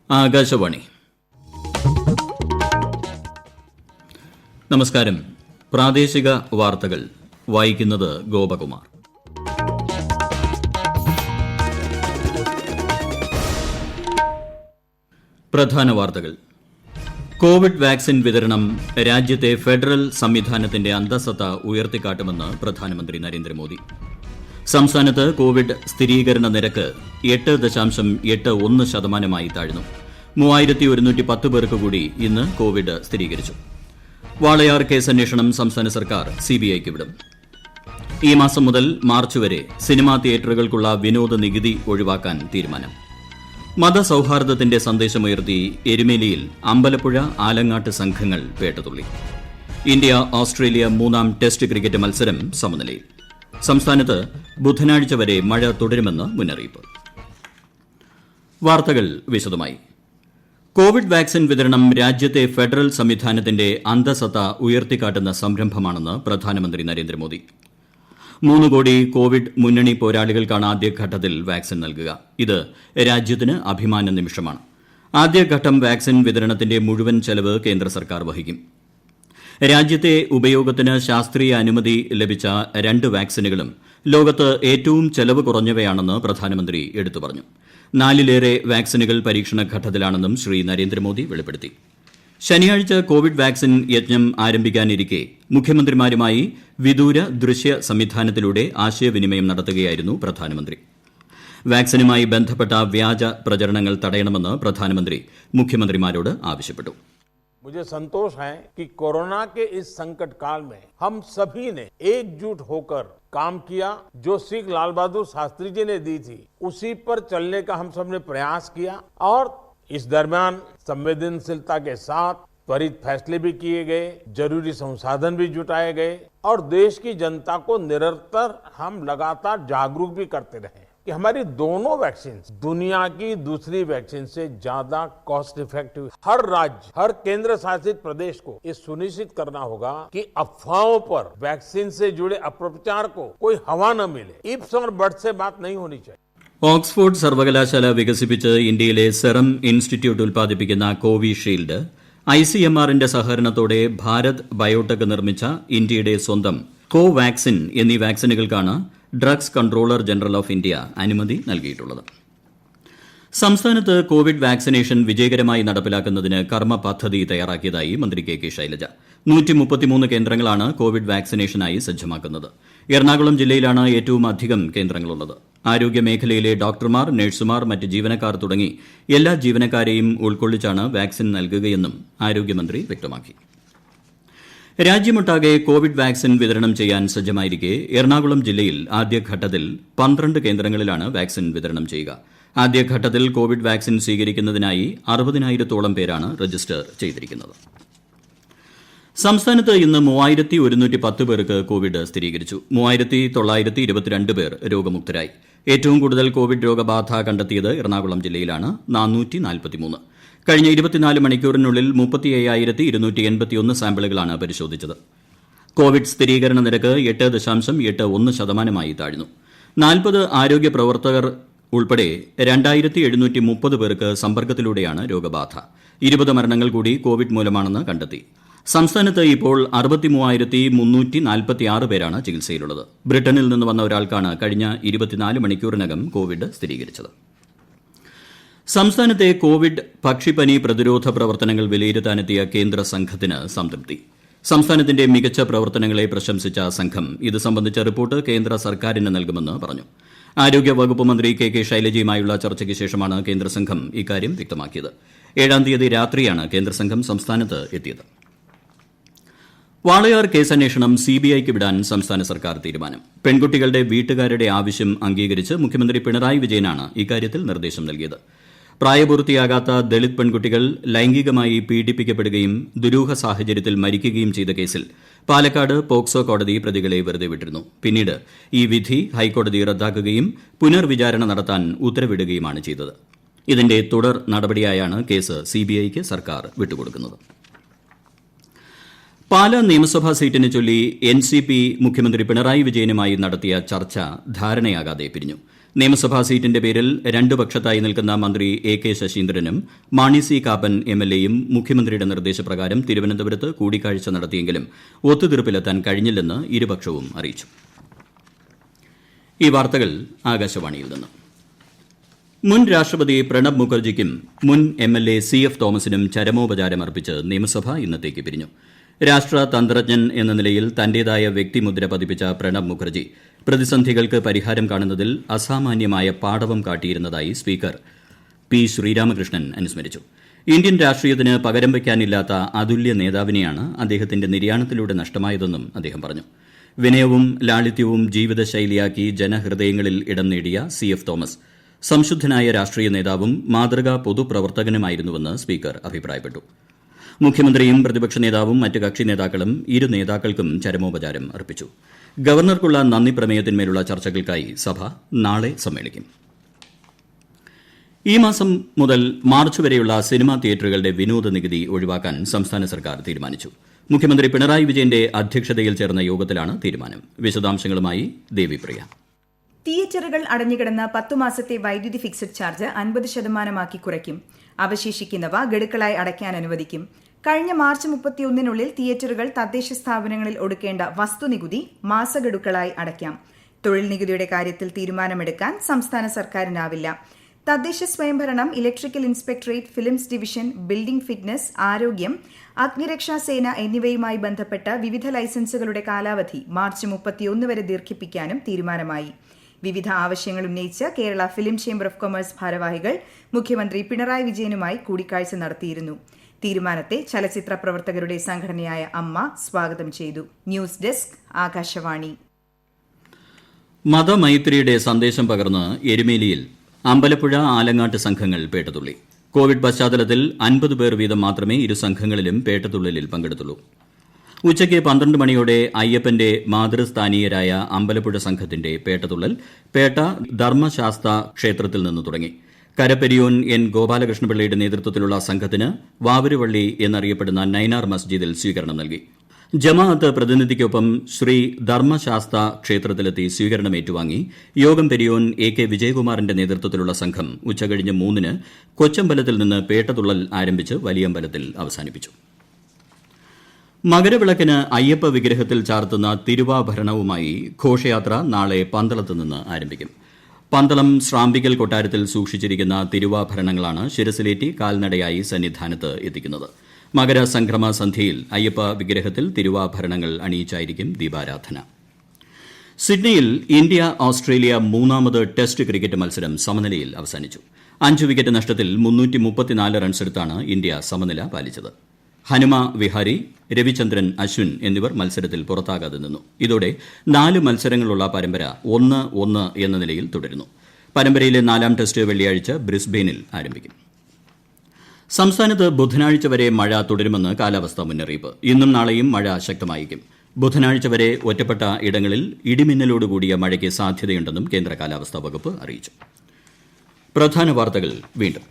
ആകാശവാണി. നമസ്കാരം. പ്രാദേശിക വാർത്തകൾ വായിക്കുന്നത് ഗോപകുമാർ. പ്രധാന വാർത്തകൾ. കോവിഡ് വാക്സിൻ വിതരണം രാജ്യത്തെ ഫെഡറൽ സംവിധാനത്തിന്റെ അന്തസത്ത ഉയർത്തിക്കാട്ടുമെന്ന് പ്രധാനമന്ത്രി നരേന്ദ്രമോദി. സംസ്ഥാനത്ത് കോവിഡ് സ്ഥിരീകരണ നിരക്ക് 8.81% താഴ്ന്നു. 3110 പേർക്ക് കൂടി ഇന്ന് കോവിഡ് സ്ഥിരീകരിച്ചു. വാളയാർ കേസന്വേഷണം സംസ്ഥാന സർക്കാർ സിബിഐക്ക് വിടും. ഈ മാസം മുതൽ മാർച്ച് വരെ സിനിമാ തിയേറ്ററുകൾക്കുള്ള വിനോദ നികുതി ഒഴിവാക്കാൻ തീരുമാനം. മതസൌഹാർദ്ദത്തിന്റെ സന്ദേശമുയർത്തി എരുമേലിയിൽ അമ്പലപ്പുഴ ആലങ്ങാട്ട് സംഘങ്ങൾ വേട്ടതുള്ളി. ഇന്ത്യ ഓസ്ട്രേലിയ 3ാം ടെസ്റ്റ് ക്രിക്കറ്റ് മത്സരം സമനിലയിൽ. സംസ്ഥാനത്ത് ബുധനാഴ്ച വരെ മഴ തുടരുമെന്ന് മുന്നറിയിപ്പ്. വാർത്തകൾ വിശദമായി. കോവിഡ് വാക്സിൻ വിതരണം രാജ്യത്തെ ഫെഡറൽ സംവിധാനത്തിന്റെ അന്തസത്ത ഉയർത്തിക്കാട്ടുന്ന സംരംഭമാണെന്ന് പ്രധാനമന്ത്രി നരേന്ദ്രമോദി. 3 കോടി കോവിഡ് മുന്നണി പോരാളികൾക്കാണ് ആദ്യഘട്ടത്തിൽ വാക്സിൻ നൽകുക. ഇത് രാജ്യത്തിന് അഭിമാന നിമിഷമാണ്. ആദ്യഘട്ടം വാക്സിൻ വിതരണത്തിന്റെ മുഴുവൻ ചെലവ് കേന്ദ്ര സർക്കാർ വഹിക്കും. രാജ്യത്തെ ഉപയോഗത്തിന് ശാസ്ത്രീയ അനുമതി ലഭിച്ച 2 വാക്സിനുകളും ലോകത്ത് ഏറ്റവും ചെലവ് കുറഞ്ഞവയാണെന്ന് പ്രധാനമന്ത്രി എടുത്തു പറഞ്ഞു. 4ലേറെ വാക്സിനുകൾ പരീക്ഷണ ഘട്ടത്തിലാണെന്നും ശ്രീ നരേന്ദ്രമോദി വെളിപ്പെടുത്തി. ശനിയാഴ്ച കോവിഡ് വാക്സിൻ യജ്ഞം ആരംഭിക്കാനിരിക്കെ മുഖ്യമന്ത്രിമാരുമായി വിദൂര ദൃശ്യ സംവിധാനത്തിലൂടെ ആശയവിനിമയം നടത്തുകയായിരുന്നു പ്രധാനമന്ത്രി. വാക്സിനുമായി ബന്ധപ്പെട്ട വ്യാജ പ്രചരണങ്ങൾ തടയണമെന്ന് പ്രധാനമന്ത്രി മുഖ്യമന്ത്രിമാരോട് ആവശ്യപ്പെട്ടു. मुझे संतोष है कि कोरोना के इस संकट काल में हम सभी ने एकजुट होकर काम किया. जो सीख लाल बहादुर शास्त्री जी ने दी थी उसी पर चलने का हम सबने प्रयास किया और इस दरमियान संवेदनशीलता के साथ त्वरित फैसले भी किए गए, जरूरी संसाधन भी जुटाए गए और देश की जनता को निरंतर हम लगातार जागरूक भी करते रहे कि हमारी दोनों वैक्सीन दुनिया की दूसरी वैक्सीन से ज्यादा कॉस्ट इफेक्टिव. हर राज्य, हर केंद्र शासित प्रदेश को ये सुनिश्चित करना होगा कि अफवाहों पर वैक्सीन से जुड़े अपप्रचार को कोई हवा न मिले. इप्स और बट्स से बात नहीं होनी चाहिए. ഓക്സ്ഫോർഡ് സർവകലാശാല വികസിപ്പിച്ച് ഇന്ത്യയിലെ സെറം ഇൻസ്റ്റിറ്റ്യൂട്ട് ഉൽപ്പാദിപ്പിക്കുന്ന കോവിഷീൽഡ് ICMRന്റെ സഹകരണത്തോടെ ഭാരത് ബയോടെക് നിർമ്മിച്ച ഇന്ത്യയുടെ സ്വന്തം കോവാക്സിൻ എന്നീ വാക്സിനുകൾക്കാണ് drugs controller general of India അനുമതി നൽകിയിട്ടുള്ളത്. സംസ്ഥാനത്ത് കോവിഡ് വാക്സിനേഷൻ വിജയകരമായി നടപ്പിലാക്കുന്നതിന് കർമ്മ പദ്ധതി തയ്യാറാക്കിയതായി മന്ത്രി കെ ശൈലജ. 133 കേന്ദ്രങ്ങളാണ് കോവിഡ് വാക്സിനേഷനായി സജ്ജമാക്കുന്നത്. എറണാകുളം ജില്ലയിലാണ് ഏറ്റവും അധികം കേന്ദ്രങ്ങളുള്ളത്. ആരോഗ്യമേഖലയിലെ ഡോക്ടർമാർ, നഴ്സുമാർ, മറ്റ് ജീവനക്കാർ തുടങ്ങി എല്ലാ ജീവനക്കാരെയും ഉൾക്കൊള്ളിച്ചാണ് വാക്സിൻ നൽകുകയെന്നും ആരോഗ്യമന്ത്രി വ്യക്തമാക്കി. രാജ്യമൊട്ടാകെ കോവിഡ് വാക്സിൻ വിതരണം ചെയ്യാൻ സജ്ജമായിരിക്കെ എറണാകുളം ജില്ലയിൽ ആദ്യഘട്ടത്തിൽ 12 കേന്ദ്രങ്ങളിലാണ് വാക്സിൻ വിതരണം ചെയ്യുക. ആദ്യഘട്ടത്തിൽ കോവിഡ് വാക്സിൻ സ്വീകരിക്കുന്നതിനായി 60,000-ഓളം പേരാണ് രജിസ്റ്റർ ചെയ്തിരിക്കുന്നത്. സംസ്ഥാനത്ത് ഇന്ന് 3110 പേർക്ക് കോവിഡ് സ്ഥിരീകരിച്ചു. 3922 പേർ രോഗമുക്തരായി. ഏറ്റവും കൂടുതൽ കോവിഡ് രോഗബാധ കണ്ടെത്തിയത് എറണാകുളം ജില്ലയിലാണ്. 443. കഴിഞ്ഞ 24 മണിക്കൂറിനുള്ളിൽ 35,281 സാമ്പിളുകളാണ് പരിശോധിച്ചത്. കോവിഡ് സ്ഥിരീകരണ നിരക്ക് 8.81% താഴ്ന്നു. 40 ആരോഗ്യ പ്രവർത്തകർ ഉൾപ്പെടെ 2730 പേർക്ക് സമ്പർക്കത്തിലൂടെയാണ് രോഗബാധ. 20 മരണങ്ങൾ കൂടി കോവിഡ് മൂലമാണെന്ന് കണ്ടെത്തി. സംസ്ഥാനത്ത് ഇപ്പോൾ 63,346 പേരാണ് ചികിത്സയിലുള്ളത്. ബ്രിട്ടനിൽ നിന്ന് വന്ന ഒരാൾക്കാണ് കഴിഞ്ഞ 24 മണിക്കൂറിനകം കോവിഡ് സ്ഥിരീകരിച്ചത്. സംസ്ഥാനത്തെ കോവിഡ് പക്ഷിപ്പനി പ്രതിരോധ പ്രവർത്തനങ്ങൾ വിലയിരുത്താനെത്തിയ കേന്ദ്ര സംഘത്തിന് സംതൃപ്തി. സംസ്ഥാനത്തിന്റെ മികച്ച പ്രവർത്തനങ്ങളെ പ്രശംസിച്ച സംഘം ഇത് സംബന്ധിച്ച റിപ്പോർട്ട് കേന്ദ്ര സർക്കാരിന് നൽകുമെന്ന് പറഞ്ഞു. ആരോഗ്യ വകുപ്പ് മന്ത്രി കെ ശൈലജയുമായുള്ള ചർച്ചയ്ക്ക് ശേഷമാണ് കേന്ദ്ര സംഘം ഇക്കാര്യം വ്യക്തമാക്കിയത്. 7-ാം തീയതി രാത്രിയാണ് കേന്ദ്ര സംഘം സംസ്ഥാനത്ത് എത്തിയത്. വാളയാർ കേസന്വേഷണം സിബിഐക്ക് വിടാൻ സംസ്ഥാന സർക്കാർ തീരുമാനം. പെൺകുട്ടികളുടെ വീട്ടുകാരുടെ ആവശ്യം അംഗീകരിച്ച് മുഖ്യമന്ത്രി പിണറായി വിജയനാണ് ഇക്കാര്യത്തിൽ നിർദ്ദേശം നൽകിയത്. പ്രായപൂർത്തിയാകാത്ത ദളിത് പെൺകുട്ടികൾ ലൈംഗികമായി പീഡിപ്പിക്കപ്പെടുകയും ദുരൂഹ സാഹചര്യത്തിൽ മരിക്കുകയും ചെയ്ത കേസിൽ പാലക്കാട് പോക്സോ കോടതി പ്രതികളെ വെറുതെ വിട്ടിരുന്നു. പിന്നീട് ഈ വിധി ഹൈക്കോടതി റദ്ദാക്കുകയും പുനർവിചാരണ നടത്താൻ ഉത്തരവിടുകയുമാണ് ചെയ്തത്. ഇതിന്റെ തുടർ നടപടിയായാണ് കേസ് സിബിഐക്ക് സർക്കാർ വിട്ടുകൊടുക്കുന്നത്. പാലാ നിയമസഭാ സീറ്റിനെ ചൊല്ലി എൻസിപി മുഖ്യമന്ത്രി പിണറായി വിജയനുമായി നടത്തിയ ചർച്ച ധാരണയാകാതെ പിരിഞ്ഞു. നിയമസഭാ സീറ്റിന്റെ പേരിൽ രണ്ടു പക്ഷത്തായി നിൽക്കുന്ന മന്ത്രി എ കെ ശശീന്ദ്രനും മാണി സി കാപ്പൻ എംഎൽഎയും മുഖ്യമന്ത്രിയുടെ നിർദ്ദേശപ്രകാരം തിരുവനന്തപുരത്ത് കൂടിക്കാഴ്ച നടത്തിയെങ്കിലും ഒത്തുതീർപ്പിലെത്താൻ കഴിഞ്ഞില്ലെന്ന് ഇരുപക്ഷവും അറിയിച്ചു. ഈ വാർത്തകൾ ആകാശവാണിയിൽ നിന്ന്. മുൻ രാഷ്ട്രപതി പ്രണബ് മുഖർജിക്കും മുൻ എംഎൽഎ CF തോമസിനും ചരമോപചാരം അർപ്പിച്ച് നിയമസഭ ഇന്നത്തേക്ക് പിരിഞ്ഞു. രാഷ്ട്രതന്ത്രജ്ഞൻ എന്ന നിലയിൽ തന്റേതായ വ്യക്തിമുദ്ര പതിപ്പിച്ച പ്രണബ് മുഖർജി പ്രതിസന്ധികൾക്ക് പരിഹാരം കാണുന്നതിൽ അസാമാന്യമായ പാടവം കാട്ടിയിരുന്നതായി സ്പീക്കർ പി ശ്രീരാമകൃഷ്ണൻ അനുസ്മരിച്ചു. ഇന്ത്യൻ രാഷ്ട്രീയത്തിന് പകരം വയ്ക്കാനില്ലാത്ത അതുല്യ നേതാവിനെയാണ് അദ്ദേഹത്തിന്റെ നിര്യാണത്തിലൂടെ നഷ്ടമായതെന്നും അദ്ദേഹം പറഞ്ഞു. വിനയവും ലാളിത്യവും ജീവിതശൈലിയാക്കി ജനഹൃദയങ്ങളിൽ ഇടം നേടിയ CF തോമസ് സംശുദ്ധനായ രാഷ്ട്രീയ നേതാവും മാതൃകാ പൊതുപ്രവർത്തകനുമായിരുന്നുവെന്ന് സ്പീക്കർ അഭിപ്രായപ്പെട്ടു. മുഖ്യമന്ത്രിയും പ്രതിപക്ഷ നേതാവും മറ്റ് കക്ഷി നേതാക്കളും ഇരു നേതാക്കൾക്കും ചരമോപചാരം അർപ്പിച്ചു. ഗവർണർക്കുള്ള നന്ദി പ്രമേയത്തിന്മേലുള്ള ചർച്ചകൾക്കായി സഭ നാളെ സമ്മേളിക്കും. ഈ മാസം മുതൽ മാർച്ച് വരെയുള്ള സിനിമാ തിയേറ്ററുകളുടെ വിനോദ നികുതി ഒഴിവാക്കാൻ സംസ്ഥാന സർക്കാർ തീരുമാനിച്ചു. മുഖ്യമന്ത്രി പിണറായി വിജയന്റെ അധ്യക്ഷതയിൽ ചേർന്ന യോഗത്തിലാണ് തീരുമാനം. വിശദാംശങ്ങളുമായി ദേവിപ്രിയ. തിയേറ്ററുകൾ അടഞ്ഞുകിടന്ന 10 മാസത്തെ വൈദ്യുതി ഫിക്സഡ് ചാർജ് 50% കുറയ്ക്കും. അവശേഷിക്കുന്നവ ഗഡുക്കളായി അടയ്ക്കാൻ അനുവദിക്കും. കഴിഞ്ഞ മാർച്ച് 31-നുള്ളിൽ തിയേറ്ററുകൾ തദ്ദേശ സ്ഥാപനങ്ങളിൽ ഒടുക്കേണ്ട വസ്തുനികുതി മാസഗഡുക്കളായി അടയ്ക്കാം. തൊഴിൽ നികുതിയുടെ കാര്യത്തിൽ തീരുമാനമെടുക്കാൻ സംസ്ഥാന സർക്കാരിനാവില്ല. തദ്ദേശ സ്വയംഭരണം, electrical inspectorate, films division, building fitness, ആരോഗ്യം, അഗ്നിരക്ഷാസേന എന്നിവയുമായി ബന്ധപ്പെട്ട വിവിധ ലൈസൻസുകളുടെ കാലാവധി മാർച്ച് 31 വരെ ദീർഘിപ്പിക്കാനും തീരുമാനമായി. വിവിധ ആവശ്യങ്ങൾ ഉന്നയിച്ച് Kerala film chamber of commerce ഭാരവാഹികൾ മുഖ്യമന്ത്രി പിണറായി വിജയനുമായി കൂടിക്കാഴ്ച നടത്തിയിരുന്നു. തീരുമാനത്തെ ചലച്ചിത്ര പ്രവർത്തകരുടെ സംഘടനയായ അമ്മ സ്വാഗതം ചെയ്തു. News desk, Akashvani. മതമൈത്രിയുടെ സന്ദേശം പകർന്ന് എരുമേലിയിൽ അമ്പലപ്പുഴ ആലങ്ങാട്ട് സംഘങ്ങൾ പേട്ടതുള്ളി. കോവിഡ് പശ്ചാത്തലത്തിൽ 50 പേർ വീതം മാത്രമേ ഇരു സംഘങ്ങളിലും പേട്ടതുള്ളലിൽ പങ്കെടുത്തുള്ളൂ. ഉച്ചയ്ക്ക് 12 മണിയോടെ അയ്യപ്പന്റെ മാതൃസ്ഥാനീയരായ അമ്പലപ്പുഴ സംഘത്തിന്റെ പേട്ടതുള്ളൽ പേട്ട ധർമ്മശാസ്ത ക്ഷേത്രത്തിൽ നിന്ന് തുടങ്ങി. കരപ്പെരിയോൻ N ഗോപാലകൃഷ്ണപിള്ളയുടെ നേതൃത്വത്തിലുള്ള സംഘത്തിന് വാവരുവള്ളി എന്നറിയപ്പെടുന്ന നൈനാർ മസ്ജിദിൽ സ്വീകരണം നൽകി. ജമാഅത്ത് പ്രതിനിധിക്കൊപ്പം ശ്രീ ധർമ്മശാസ്ത ക്ഷേത്രത്തിലെത്തി സ്വീകരണം ഏറ്റുവാങ്ങി. യോഗം പെരിയോൻ AK വിജയകുമാറിന്റെ നേതൃത്വത്തിലുള്ള സംഘം ഉച്ചകഴിഞ്ഞ് 3-ന് കൊച്ചമ്പലത്തിൽ നിന്ന് പേട്ടതുള്ളൽ ആരംഭിച്ച് വലിയമ്പലത്തിൽ അവസാനിപ്പിച്ചു. മകരവിളക്കിന് അയ്യപ്പ വിഗ്രഹത്തിൽ ചാർത്തുന്ന തിരുവാഭരണവുമായി ഘോഷയാത്ര നാളെ പന്തളത്ത് നിന്ന് ആരംഭിക്കും. പന്തളം ശ്രാമ്പിക്കൽ കൊട്ടാരത്തിൽ സൂക്ഷിച്ചിരിക്കുന്ന തിരുവാഭരണങ്ങളാണ് ശിരസിലേറ്റി കാൽനടയായി സന്നിധാനത്ത് എത്തിക്കുന്നത്. മകരസംക്രമ സന്ധ്യയിൽ അയ്യപ്പ വിഗ്രഹത്തിൽ തിരുവാഭരണങ്ങൾ അണിയിച്ചായിരിക്കും ദീപാരാധന. സിഡ്നിയിൽ ഇന്ത്യ ഓസ്ട്രേലിയ 3ാമത് ടെസ്റ്റ് ക്രിക്കറ്റ് മത്സരം സമനിലയിൽ അവസാനിച്ചു. 5 വിക്കറ്റ് നഷ്ടത്തിൽ 334 റൺസെടുത്താണ് ഇന്ത്യ സമനില പാലിച്ചത്. ഹനുമ വിഹാരി, രവിചന്ദ്രൻ അശ്വിൻ എന്നിവർ മത്സരത്തിൽ പുറത്താകാതെ നിന്നു. ഇതോടെ 4 മത്സരങ്ങളുള്ള പരമ്പര 1-1 എന്ന നിലയിൽ തുടരുന്നു. പരമ്പരയിലെ 4ാം ടെസ്റ്റ് വെള്ളിയാഴ്ച ബ്രിസ്ബെയിനിൽ ആരംഭിക്കും. സംസ്ഥാനത്ത് ബുധനാഴ്ച വരെ മഴ തുടരുമെന്ന് കാലാവസ്ഥാ മുന്നറിയിപ്പ്. ഇന്നും നാളെയും മഴ ശക്തമായിരിക്കും. ബുധനാഴ്ച വരെ ഒറ്റപ്പെട്ട ഇടങ്ങളിൽ ഇടിമിന്നലോടുകൂടിയ മഴയ്ക്ക് സാധ്യതയുണ്ടെന്നും കേന്ദ്ര കാലാവസ്ഥാ വകുപ്പ് അറിയിച്ചു. പ്രധാന വാർത്തകൾ വീണ്ടും.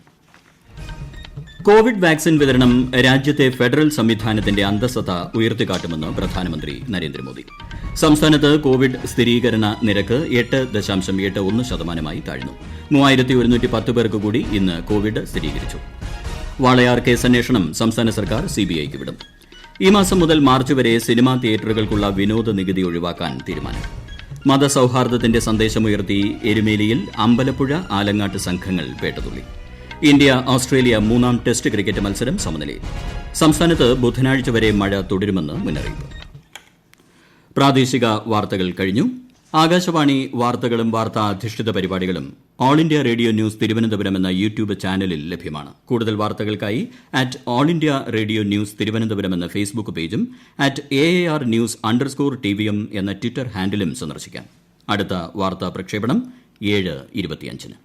കോവിഡ് വാക്സിൻ വിതരണം രാജ്യത്തെ ഫെഡറൽ സംവിധാനത്തിന്റെ അന്തസത്ത ഉയർത്തിക്കാട്ടുമെന്ന് പ്രധാനമന്ത്രി നരേന്ദ്രമോദി. സംസ്ഥാനത്ത് കോവിഡ് സ്ഥിരീകരണ നിരക്ക് 8.71% താഴ്ന്നു. 3110 പേർക്ക് കൂടി ഇന്ന് കോവിഡ് സ്ഥിരീകരിച്ചു. വാളയാർ കേസന്വേഷണം സംസ്ഥാന സർക്കാർ CBIക്ക് വിടും. ഈ മാസം മുതൽ മാർച്ച് വരെ സിനിമാ തിയേറ്ററുകൾക്കുള്ള വിനോദ നികുതി ഒഴിവാക്കാൻ തീരുമാനം. മതസൌഹാർദ്ദത്തിന്റെ സന്ദേശമുയർത്തി എരുമേലിയിൽ അമ്പലപ്പുഴ ആലങ്ങാട്ട് സംഘങ്ങൾ പേട്ടതുള്ളി. ഇന്ത്യ ഓസ്ട്രേലിയ 3ാം ടെസ്റ്റ് ക്രിക്കറ്റ് മത്സരം സമനിലയിൽ. സംസ്ഥാനത്ത് ബുധനാഴ്ച വരെ മഴ തുടരുമെന്ന് മുന്നറിയിപ്പ്. പ്രാദേശിക വാർത്തകൾ കഴിഞ്ഞു. ആകാശവാണി വാർത്തകളും വാർത്താ അധിഷ്ഠിത പരിപാടികളും all India radio news Thiruvananthapuram എന്ന യൂട്യൂബ് ചാനലിൽ ലഭ്യമാണ്. കൂടുതൽ വാർത്തകൾക്കായി @all India radio news Thiruvananthapuram എന്ന ഫേസ്ബുക്ക് പേജും @AAR News_TVM എന്ന ട്വിറ്റർ ഹാൻഡിലും സന്ദർശിക്കാം. അടുത്ത വാർത്താ പ്രക്ഷേപണം 7:25-ന്.